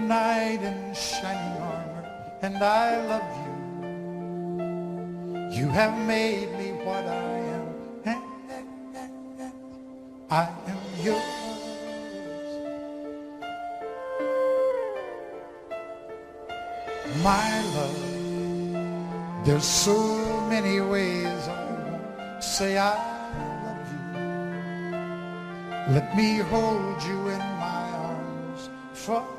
knight in shining armor, and I love you. You have made me what I am, and I am yours. My love, there's so many ways I won't say I love you. Let me hold you in my arms forevermore.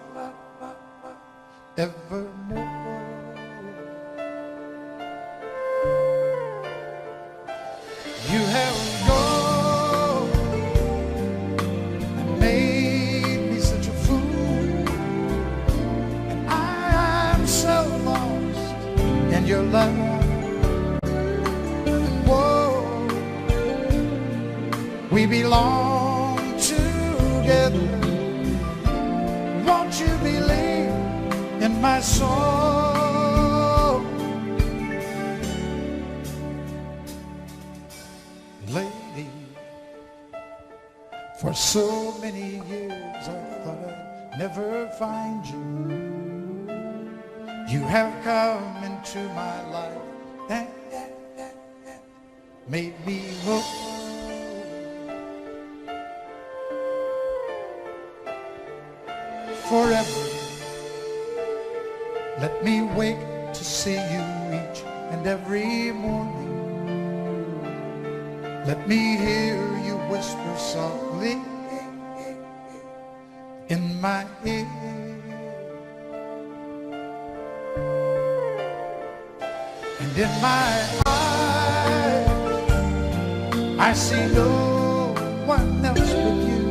You have gone and made me such a fool, and I'm so lost in your love. Whoa, we belong together. Won't you believe in my soul? Lady, for so many years I thought I'd never find you. You have come into my life and made me whole. Forever, let me wake to see you each and every morning. Let me hear you whisper softly in my ear. And in my eyes, I see no one else but you.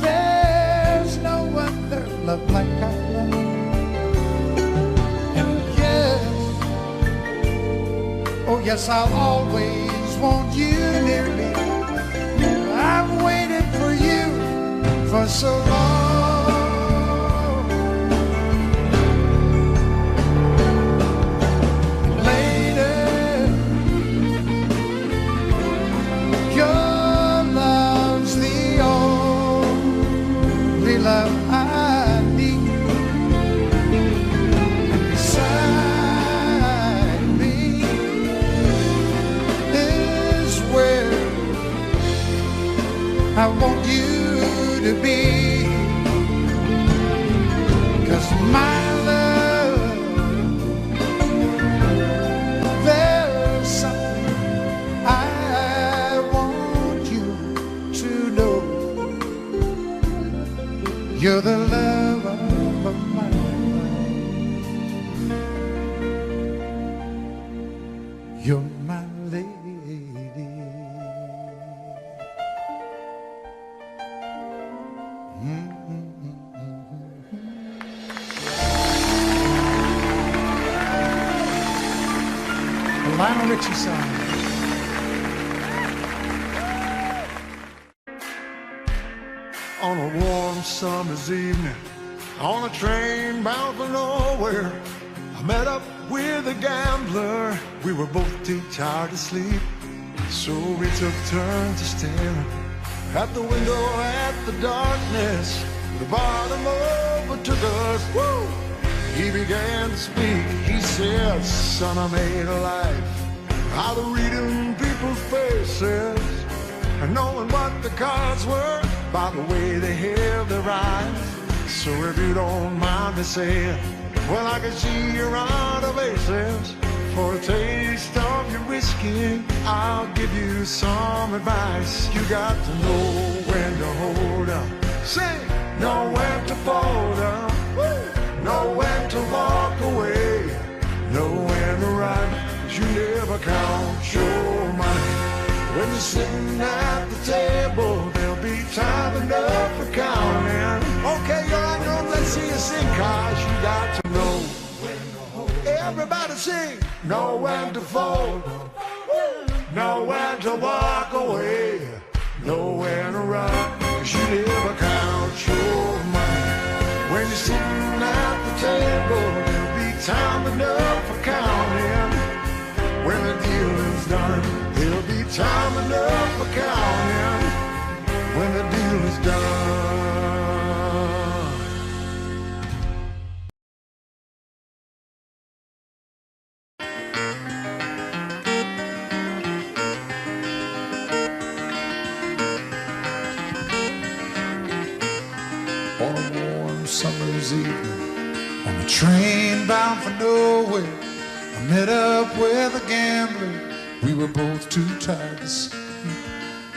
There's no other love like I love. And yes, oh yes, I'll always want you near me. I've waited for you for so long. Lady, your love's the only love I need. And beside me is where I want you to be. 'Cause my love, there's something I want you to know. You're the love of my life. You're my lady. Lionel Richie song. On a warm summer's evening, on a train bound for nowhere, I met up with a gambler. We were both too tired to sleep, so we took turns staring at the window at the darkness. The bottom overtook us. Woo! He began to speak. He said, "Son, I made a life out of reading people's faces and knowing what the cards were by the way they held their eyes. So if you don't mind me saying, well, I can see you're out of aces. For a taste of your whiskey, I'll give you some advice. You got to know when to hold up, sing, know when to fold up, know when to walk away, know when to run. You never count your money. When you're sitting at the table, there'll be time enough for counting. Okay, y'all, know, let's see you sing, 'cause you got to know when to hold. Everybody sing. Know when to fold, know when to walk away, know when to run. 'Cause you never count your money. When you're sitting at the table, there'll be time enough for counting. When the deal is done, there'll be time enough for counting. When the deal is done. Christmas evening on a train bound for nowhere. I met up with a gambler. We were both too tired to sleep,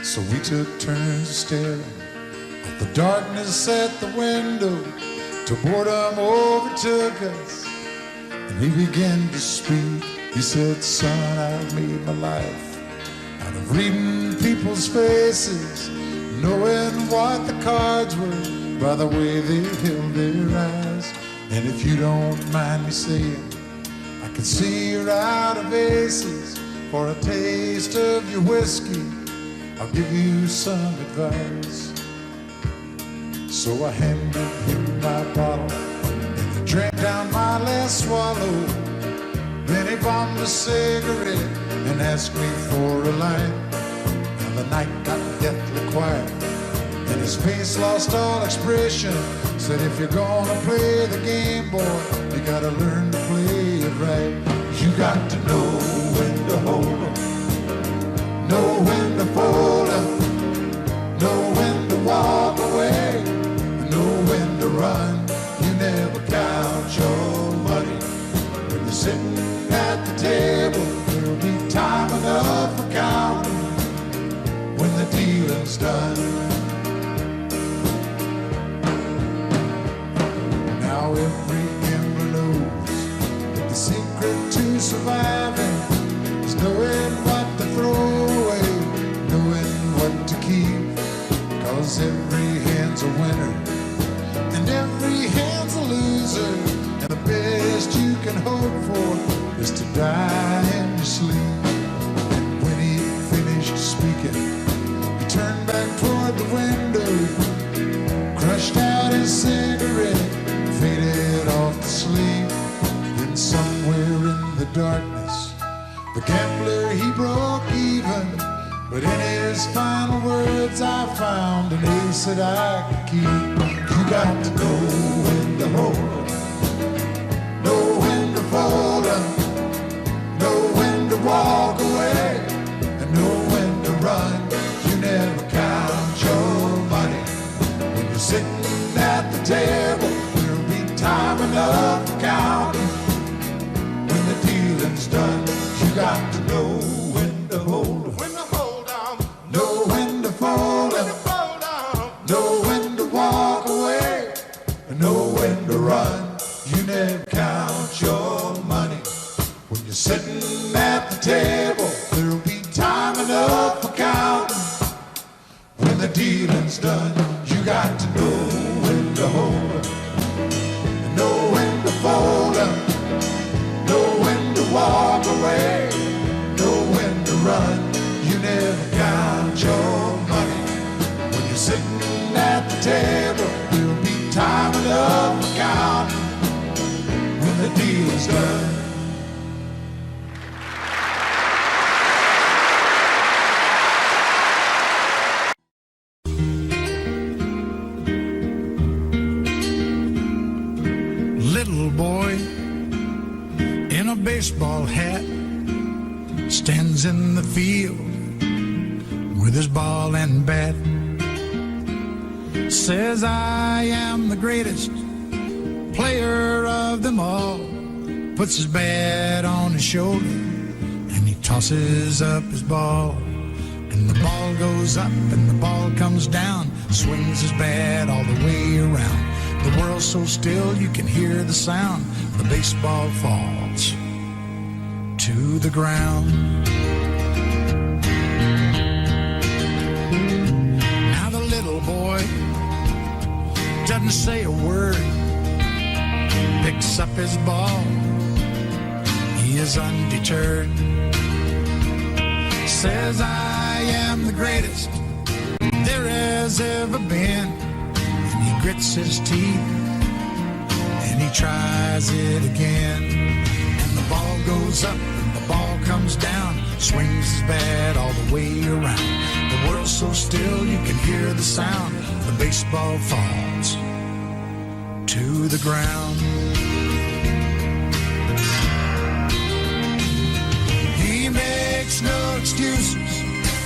so we took turns staring at the darkness at the window till boredom overtook us, and he began to speak. He said, son, I've made my life out of reading people's faces, knowing what the cards were by the way they held their eyes. And if you don't mind me saying, I can see you're out of aces. For a taste of your whiskey, I'll give you some advice. So I handed him my bottle, and he drank down my last swallow. Then he bombed a cigarette and asked me for a light. And the night got deathly quiet, and his face lost all expression. Said, if you're gonna play the game, boy, you gotta learn to play it right. You got to know when to hold up, know when to fold up, know when to walk away, know when to run. You never count your money when you're sitting at the table. There'll be time enough for counting when the dealing's done. Now every gambler knows that the secret to surviving is knowing what to throw away, knowing what to keep. Cause every hand's a winner and every hand's a loser, and the best you can hope for is to die in your sleep. And when he finished speaking, he turned back toward the window, crushed out his cigarette, faded off to sleep. Then somewhere in the darkness, the gambler, he broke even. But in his final words, I found an ace that I could keep. You got to know when to hold up, know when to fold up, know when to walk away, and know when to run. You never count your money when you're sitting at the table. There'll be time enough for counting when the dealing's done. You got to know when to hold up, when to hold on, know when to fold up, know when to walk away, and know when to run. You never count your money when you're sitting at the table. There'll be time enough for counting when the dealing's done. You got to know when to hold up, know when to fold up, know when to walk away, know when to run. You never count your money when you're sitting at the table. There'll be time enough for counting when the deal's done. Little boy in a baseball hat stands in the field with his ball and bat. Says, I am the greatest player of them all. Puts his bat on his shoulder and he tosses up his ball. And the ball goes up and the ball comes down. Swings his bat all the way around. The world's so still you can hear the sound. The baseball falls to the ground. Now the little boy doesn't say a word, picks up his ball, he is undeterred. Says, I am the greatest there has ever been. And he grits his teeth and he tries it again. And the ball goes up and the ball comes down. Swings his bat all the way around. The world's so still you can hear the sound. The baseball falls to the ground. He makes no excuses,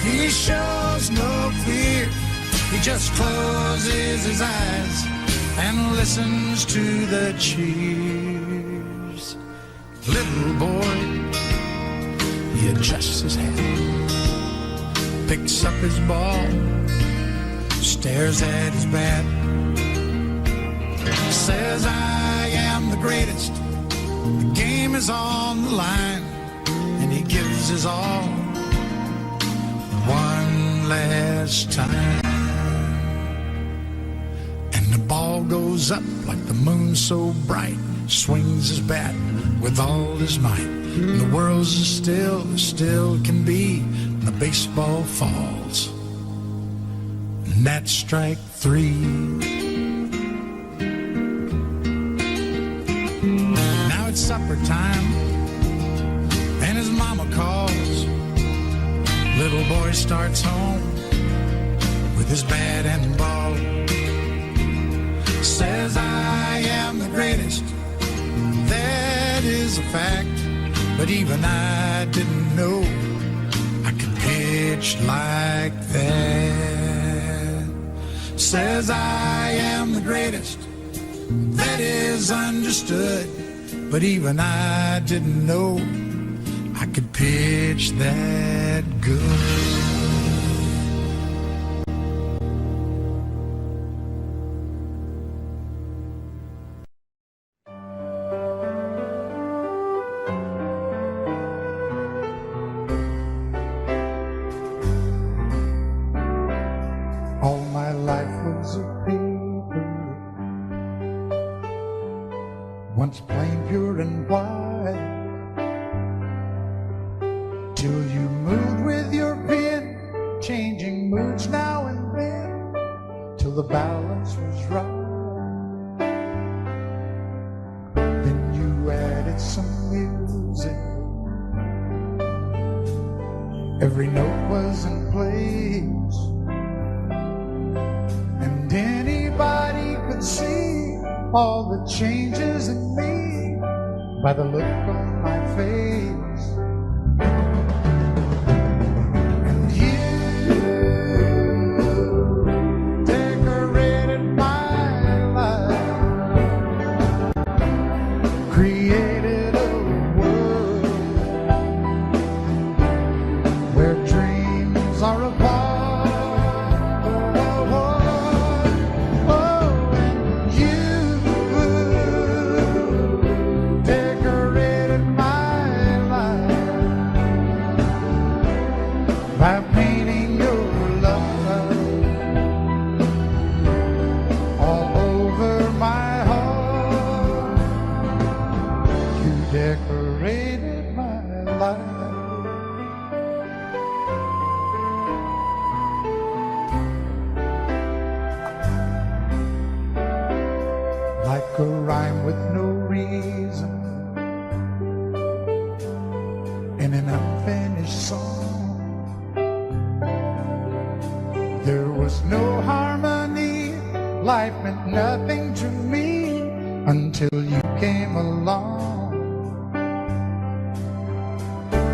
he shows no fear. He just closes his eyes and listens to the cheers. Little boy, he adjusts his hat, picks up his ball, stares at his bat, says, I am the greatest, the game is on the line, and he gives his all one last time. And the ball goes up like the moon so bright, swings his bat with all his might, and the world's as still can be, and the baseball falls, and that's strike three. Now it's supper time, and his mama calls. Little boy starts home with his bat and ball, says, I am the greatest, that is a fact, but even I didn't know I could pitch like that. Says, I am the greatest, that is understood, but even I didn't know I could pitch that good. All my life was a paper, once plain, pure, and white, till you moved with your pen, changing moods now and then, till the balance was right. Then you added some music, every note was in place, and anybody could see all the changes in me by the look on my face. And you decorated my life, created a world where dreams are apart. By painting your love all over my heart, you decorated my life. Like a rhyme with no reason in an unfinished song, there was no harmony, life meant nothing to me until you came along,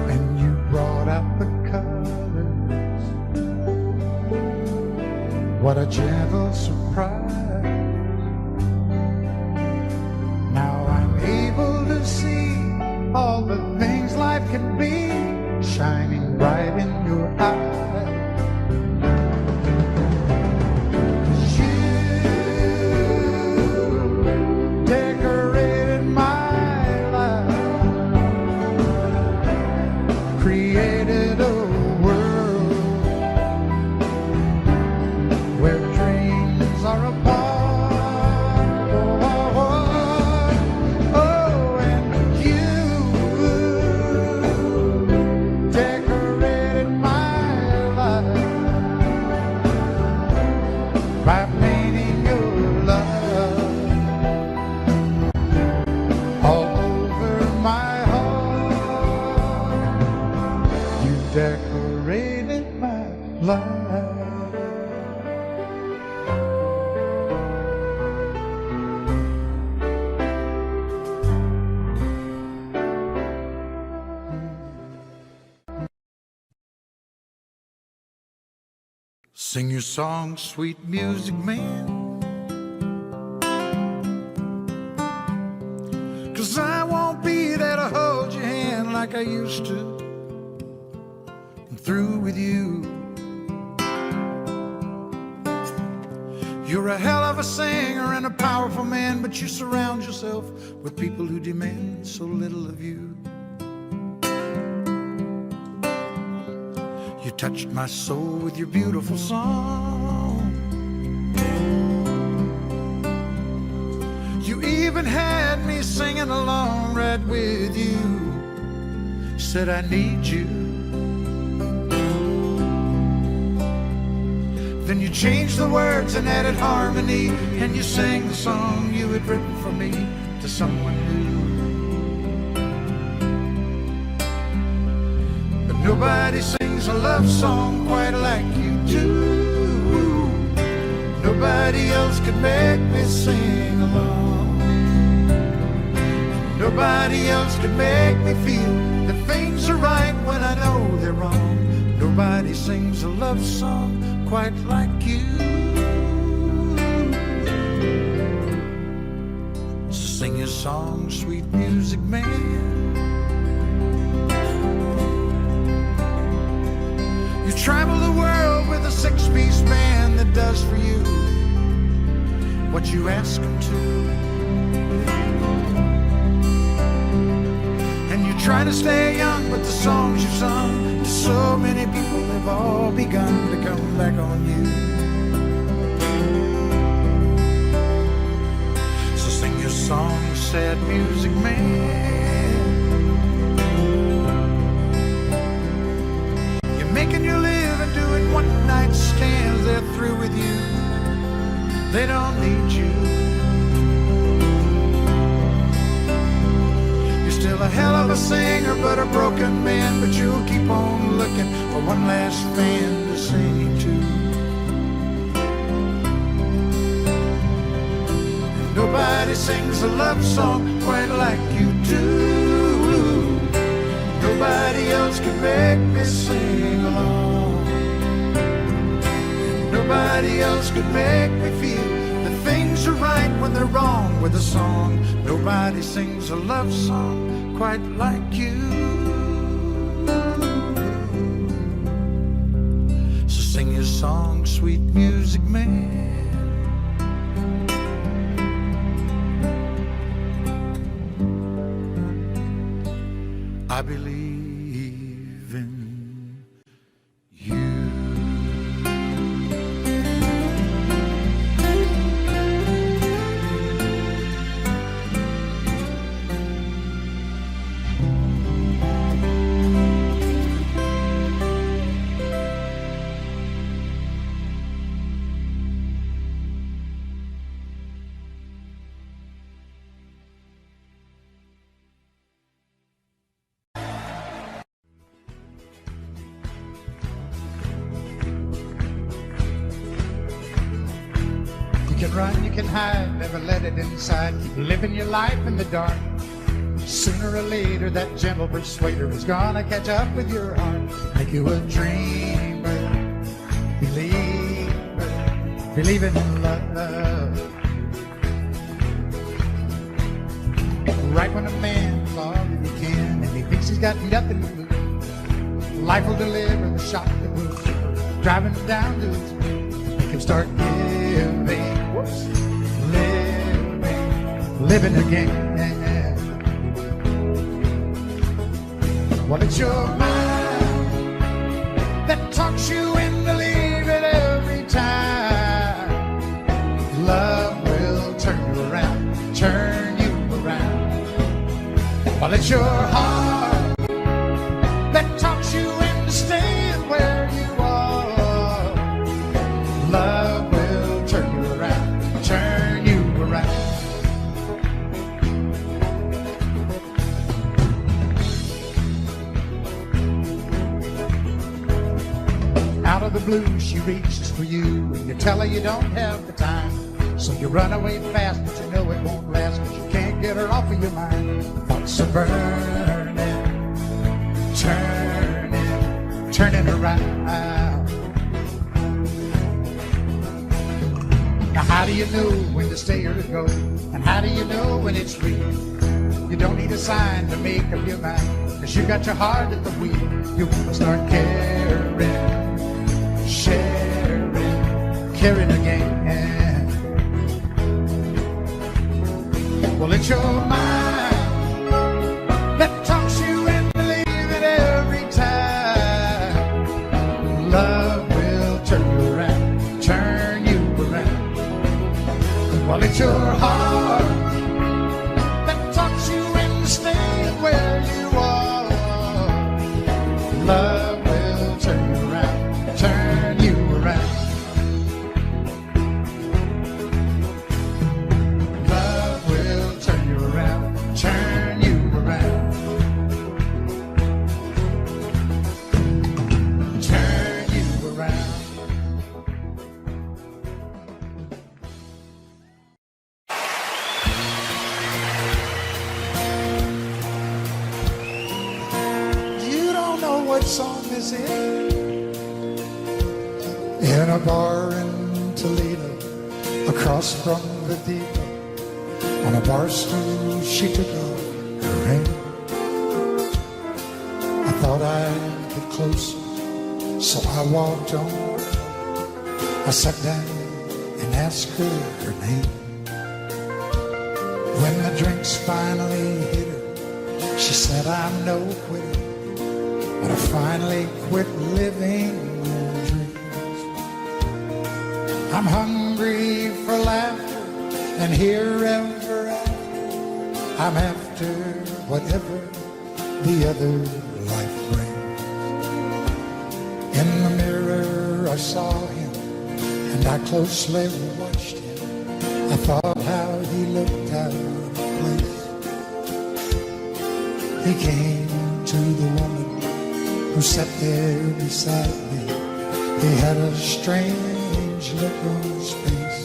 and you brought out the colors. What a gentle surprise. Now I'm able to see all the things life can be, shining bright in your eyes. Created a world where dreams are apart. Oh, and you decorated my life by painting your love all over my heart. You decorated my life. Sing your song, sweet music man. like I used to. I'm through with you. You're a hell of a singer and a powerful man, but you surround yourself with people who demand so little of you. You touched my soul with your beautiful song. You even had me singing along right with you. Said I need you. Then you changed the words and added harmony, and you sang the song you had written for me to someone new. But nobody sings a love song quite like you do. Nobody else could make me sing along. Nobody else could make me feel that things are right when I know they're wrong. Nobody sings a love song quite like you. So sing your song, sweet music man. You travel the world with a six-piece band that does for you what you ask them to. And you try to stay young with the songs you've sung. So many people have all begun to come back on you. So sing your song, sad music man. You're making your living doing one-night stands. They're through with you. They don't need you. Still a hell of a singer, but a broken man. But you'll keep on looking for one last fan to sing to. And nobody sings a love song quite like you do. Nobody else can make me sing along. And nobody else can make me feel that things are right when they're wrong with a song. Nobody sings a love song quite like you. So sing your song, sweet music man. I believe in you. You can run, you can hide, never let it inside. Keep living your life in the dark. Sooner or later, that gentle persuader is gonna catch up with your heart. Make you a dreamer, believer, believing in love. Right when a man's all that he can, and he thinks he's got nothing to lose, life will deliver the shock that will drive him down to his knees. Make him start living again. Well, it's your mind that talks you into leaving every time. Love will turn you around, turn you around. Well, it's your heart that talks you into staying where you are. Love will turn you around, turn you around. Out of the blue, she reaches for you, and you tell her you don't have the time. So you run away fast, but you know it won't last, because you can't get her off of your mind. Thoughts are burning, turning around. Now how do you know when to stay or to go? And how do you know when it's real? You don't need a sign to make up your mind, 'cause you got your heart at the wheel. You wanna start caring, sharing, caring again. Well, it's your mind that talks you and believe it every time. Love will turn you around, turn you around. Well, it's your heart that talks you into staying where you are. Love will turn you around, turn you around. Turn you around. Turn you around. You don't know what song this is. In a bar in Toledo, across from the depot, on a bar stool, she took off her ring. I thought I'd get closer, so I walked on. I sat down and asked her her name. When the drinks finally hit her, she said, I'm no quitter, but I finally quit living in dreams. I'm hungry for laughter, and here ever after, I'm after whatever the other life brings. In the mirror I saw him, and I closely watched him. I thought how he looked out of place. He came to the woman who sat there beside me. He had a strange look on his face.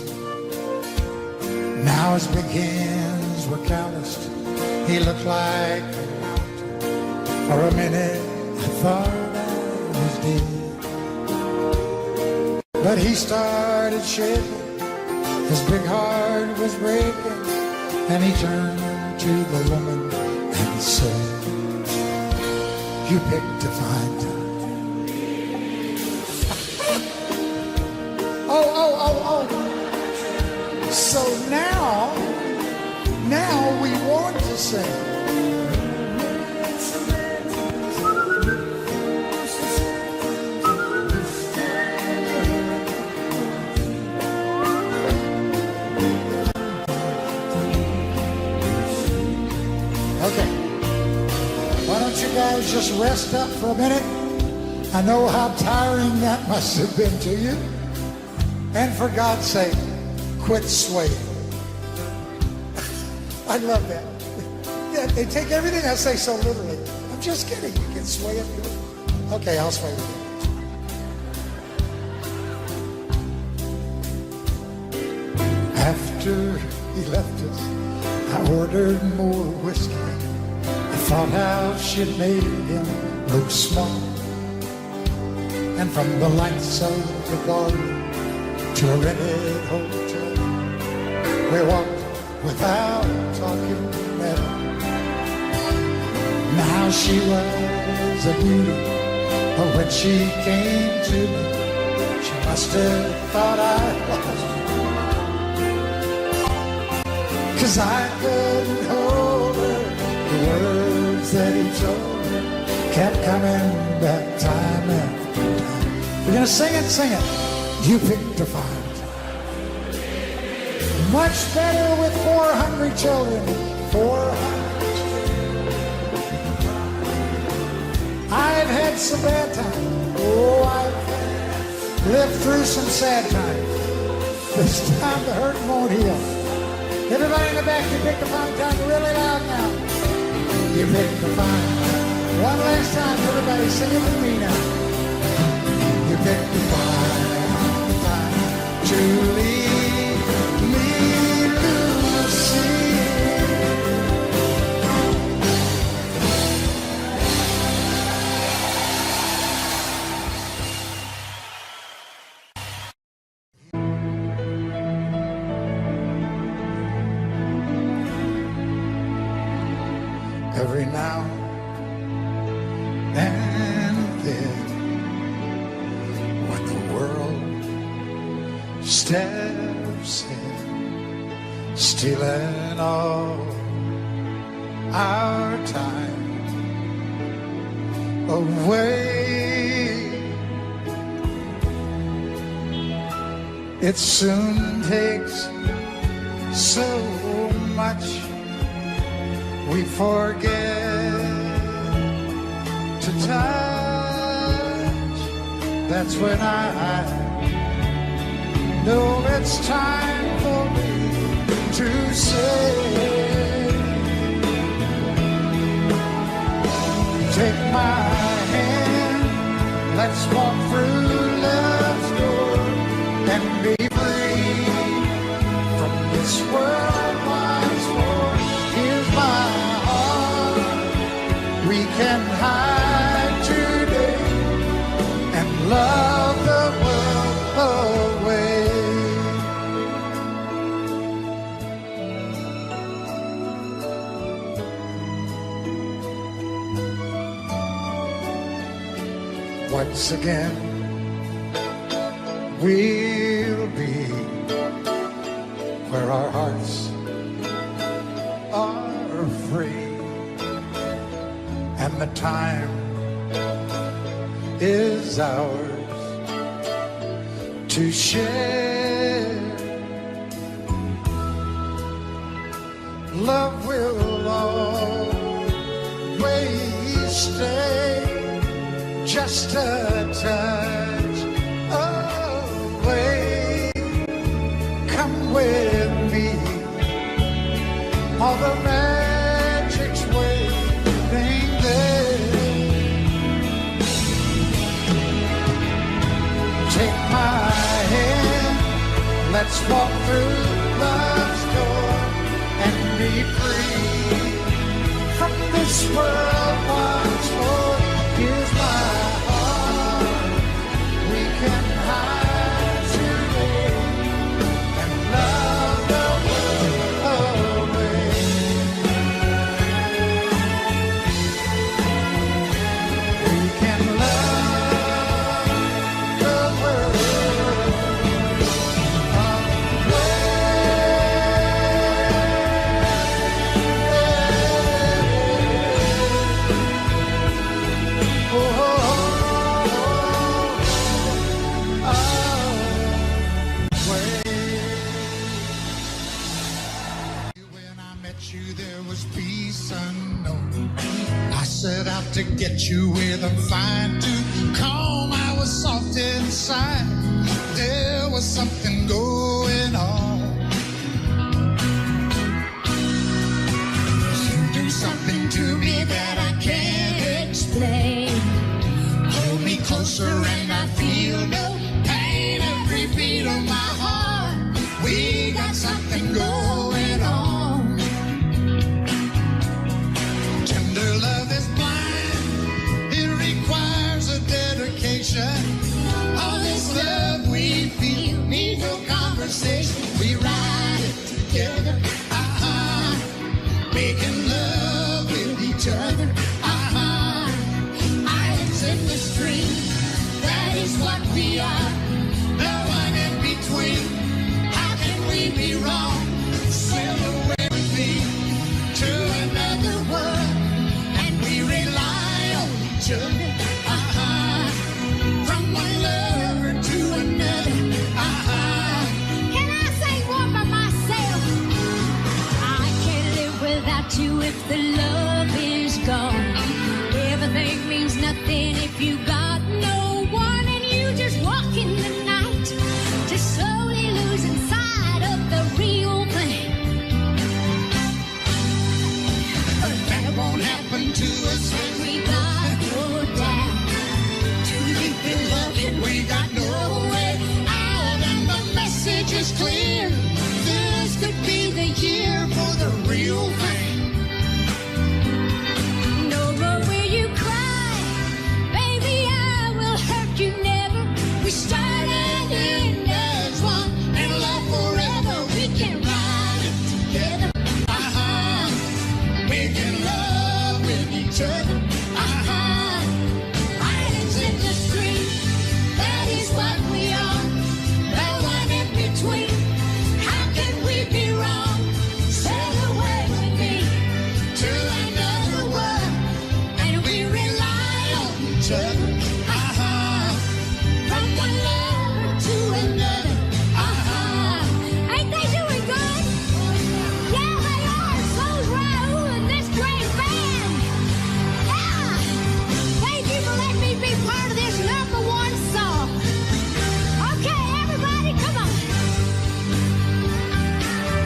Now his big hands were calloused. He looked like a mountain. For a minute I thought I was dead. But he started shaking. His big heart was breaking. And he turned to the woman and said, you picked a fine time. Oh. So now we want to sing. Okay. Why don't you guys just rest up for a minute? I know how tiring that must have been to you. And for God's sake, quit swaying. I love that. Yeah, they take everything I say so literally. I'm just kidding. You can sway if you want. Okay, I'll sway with you. After he left us, I ordered more whiskey. I thought how she'd made him look small. And from the lights of the bar to a rented hotel, we walked without talking at all. Now she was a beauty, but when she came to me, she must have thought I lost her. 'Cause I couldn't hold her. The words that he told her kept coming back time after time. We're gonna sing it, sing it. You picked a fine time. Much better with 4 hungry children. 4 hungry children. I've had some bad times. Oh, I've lived through some sad times. This time the hurt won't heal. Everybody in the back, you picked a fine time really loud now. You picked a fine time. One last time, everybody, sing it with me now. You picked a fine time to leave me, Lucy. now and then, when the world steps in, stealing all our time away. It soon takes so much we forget to touch. That's when I know it's time for me to say, take my hand, let's walk through love's door and be free from this world once more. Here's my heart, we can hide today and love the world away. Once again, we'll be where our hearts are free, and the time is ours to share. Love will always stay just a touch away. Come with me, all the magic's waiting there. Take my hand, let's walk through love's door and be free from this world once more. Here's my heart, we can hide today and love the world away. We can love the world set out to get you with a fine tooth comb. I was soft inside. There was something going on. You do something to me that I can't explain. Hold me closer and I feel no pain. Every beat of my heart, we got something going on. Tender love is blind, it requires a dedication. All this love we feel needs no conversation. We ride it together, making love with each other. Islands in the stream, that is what we are. No one in between. How can we be wrong? Sail away with me to another world. Rely on each other, from one lover to another. Can I say one by myself? I can't live without you if the love is gone. Everything means nothing if you got no one, and you just walk in the night, just slowly losing sight of the real thing. But that won't happen to us. We got no doubt. Too deep in love, we got no way out, and the message is clear. This could be the year for the real thing. No more will you cry, baby, I will hurt you never. We started in as one, and love forever. We can ride it together. Making love with another. From one lover to another. Ain't they doing good? Yeah, they are. So's Raul and this great band. Yeah. Thank you for letting me be part of this #1 song. Okay, everybody, come on.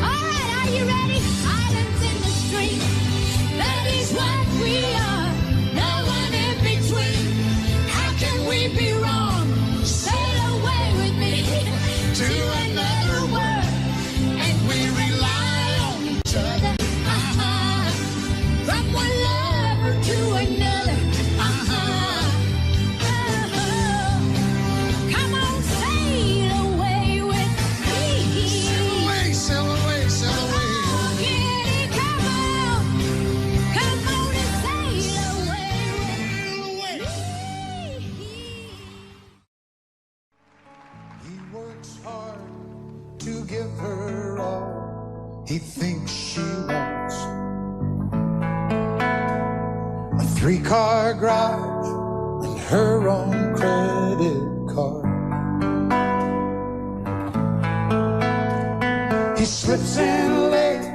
All right, are you ready? Islands in the stream. That is what we are. No one in between. How can we be wrong? Sail away with me to another world, and we rely on each other. From one lover to another. Come on, sail away with me. Sail away, sail away, sail away. Oh, kitty, come on. Come on and sail away with me. He works hard to give her all he thinks she wants. A 3-car garage and her own credit card. He slips in late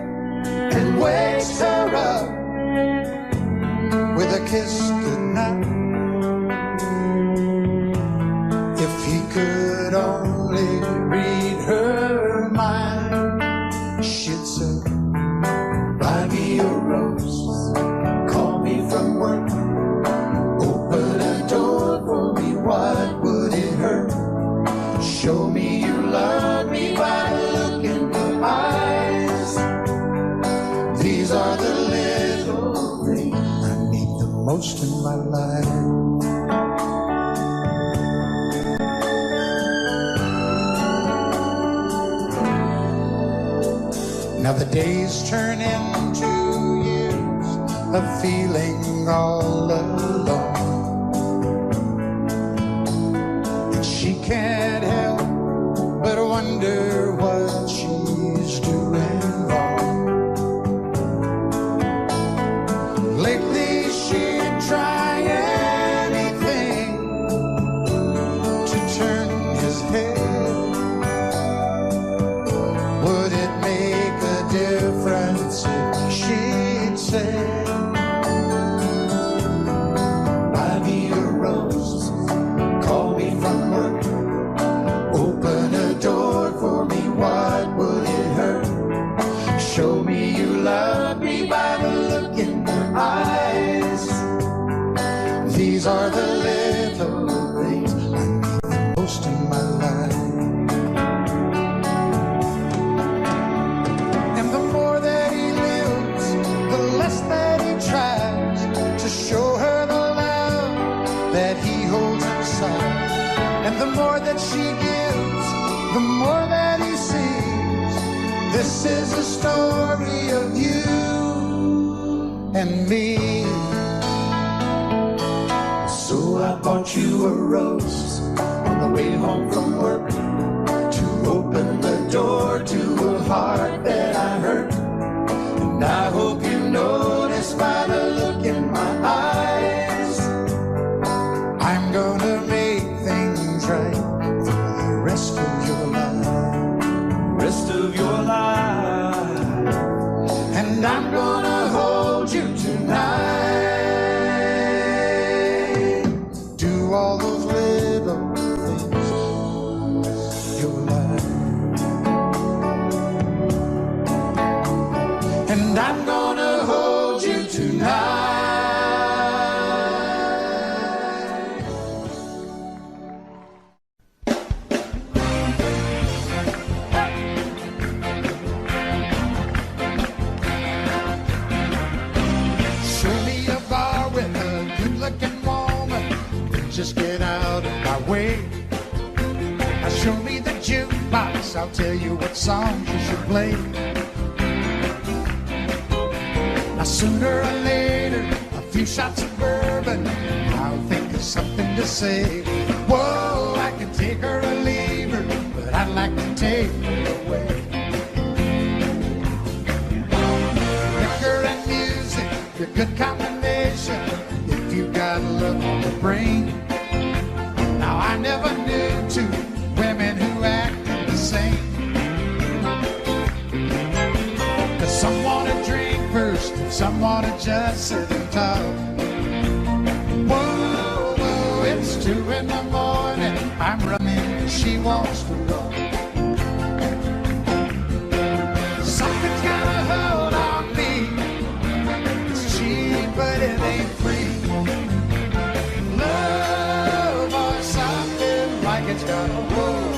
and wakes her up with a kiss goodnight. If he could only read her mind, she'd say, buy me a rose, call me from work, open a door for me, what would it hurt? Show me you love me by the look in your eyes. These are the little things I need the most in my life. Now the days turn into years of feeling all alone, and she can't help but wonder what she's doing wrong. Lately she'd try anything to turn his head. Would it make a difference if she'd say, buy me a rose, call me from work, open a door for me, what would it hurt? Show me you love me by the look in your eyes. These are the little things I need the most in my life. And the more that he lives, the less that he tries to show her the love that he holds inside. And the more that she gives, the more that he sees. This is a story of you and me. So I bought you a rose on the way home from work, to open the door to a heart that I hurt. And I hope you notice by the look in my eyes, I'm gonna make things right for the rest of your life. Rest of your life. And I'm gonna hold you tonight. Do all those little things you like. And I'm gonna hold you tonight. Show me a bar with a good-looking woman, just get out of my way. Now show me the jukebox, I'll tell you what songs you should play. Now sooner or later, a few shots of bourbon, I'll think of something to say. Whoa, I can take her or leave her, but I'd like to take her away. Liquor and music, a good combination. If you got love on the brain, brain. Now I never knew two women who acted the same. 'Cause some wanna drink first, and some wanna just sit and talk. Whoa, whoa, it's 2 in the morning. I'm running, she wants to walk. Something's got a hold on me. It's cheap, but it ain't free. Love or something like it's got a hold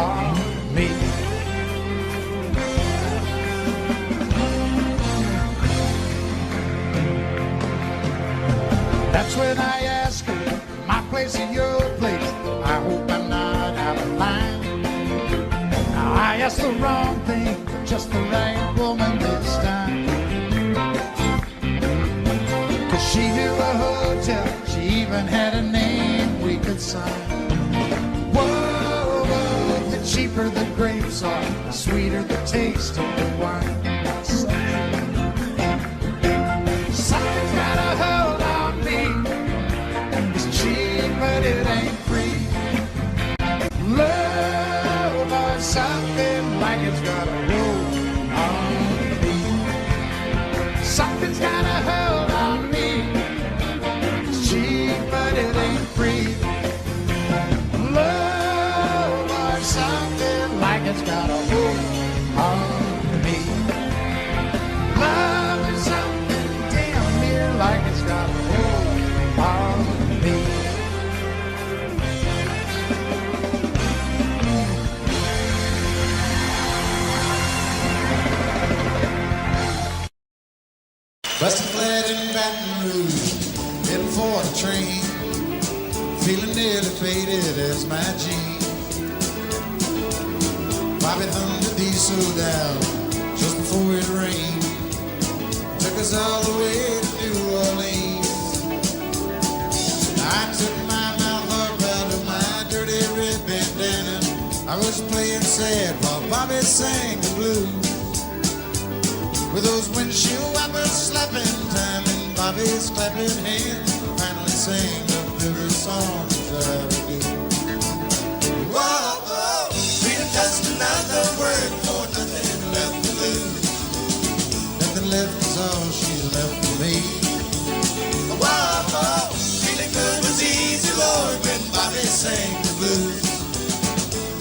on me. That's when I ask her, my place or your place? I hope I'm not out of line. Now I asked the wrong thing, but just the right woman this time. 'Cause she knew a hotel, she even had a name we could sign. Whoa, whoa, the cheaper the grapes are, the sweeter the taste of the wine. Something's got a hold on me. It's cheap, but it ain't free. Love or something like it's got a hold on me. Something's got a hold on me. It's cheap, but it ain't free. Love or something like it's got a hold on me. Love is something damn near like it's got a hold on me. Busted flat in Baton Rouge, heading for the train, feeling nearly faded as my jeans. Bobby thumbed the diesel down just before it rained, took us all the way to New Orleans. I took my mouth harp out of my dirty red bandana. I was playing sad while Bobby sang the blues. With those windshield wipers slapping time and Bobby's clapping hands, finally sang the favorite songs that I would do. Whoa, whoa, freedom just another word for nothing left to lose. Nothing left is all she's left for me. Whoa, whoa, feeling good was easy, Lord, when Bobby sang the blues.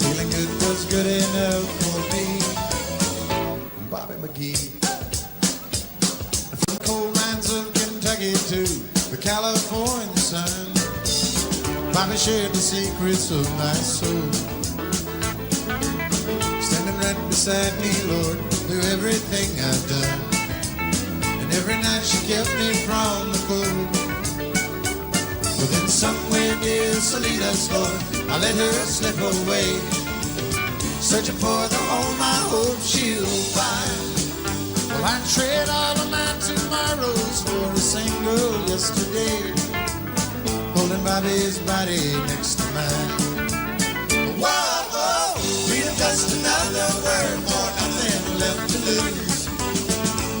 Feeling good was good enough for me. Bobby McGee. Coal mines of Kentucky to the California sun, Bobby shared the secrets of my soul. Standing right beside me, Lord, through everything I've done, and every night she kept me from the cold. But then somewhere near Salinas, Lord, I let her slip away, searching for the home I hope she'll find. Well, I'd trade all of my tomorrows for a single yesterday, holding Bobby's body next to mine. Whoa, whoa, freedom just another word for nothing left to lose.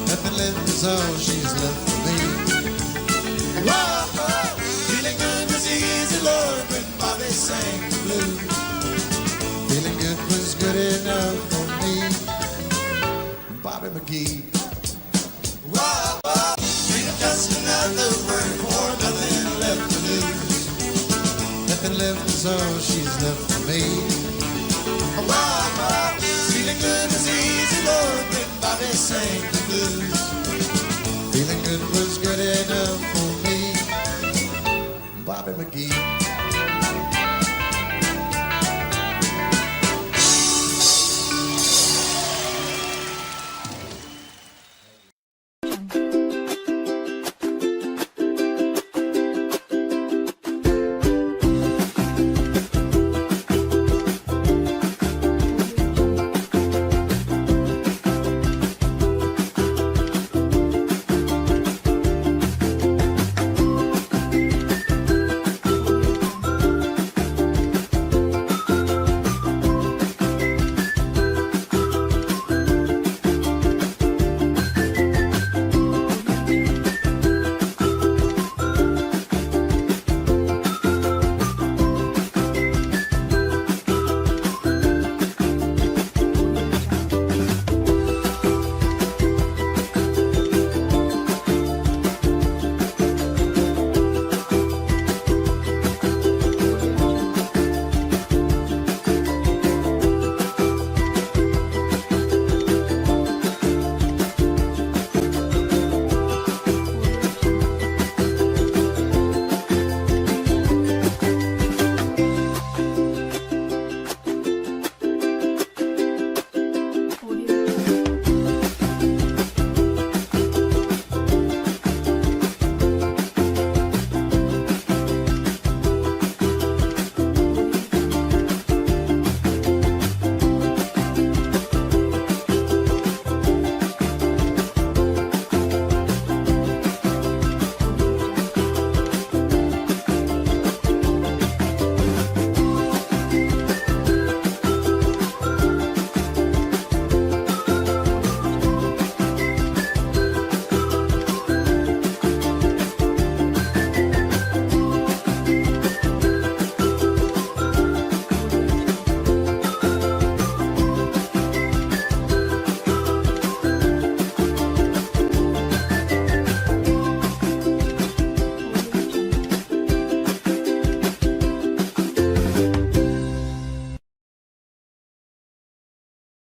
Nothing left is all she's left for me. Whoa, whoa, feeling good was easy, Lord, when Bobby sang the blues. Feeling good was good enough for me. Bobby McGee. Whoa, whoa, freedom just another word for nothing left to lose. Nothing left is all she's left for me. Whoa, whoa, feeling good was easy, Lord, when Bobby sang the blues. Feeling good was good enough for me. Bobby McGee.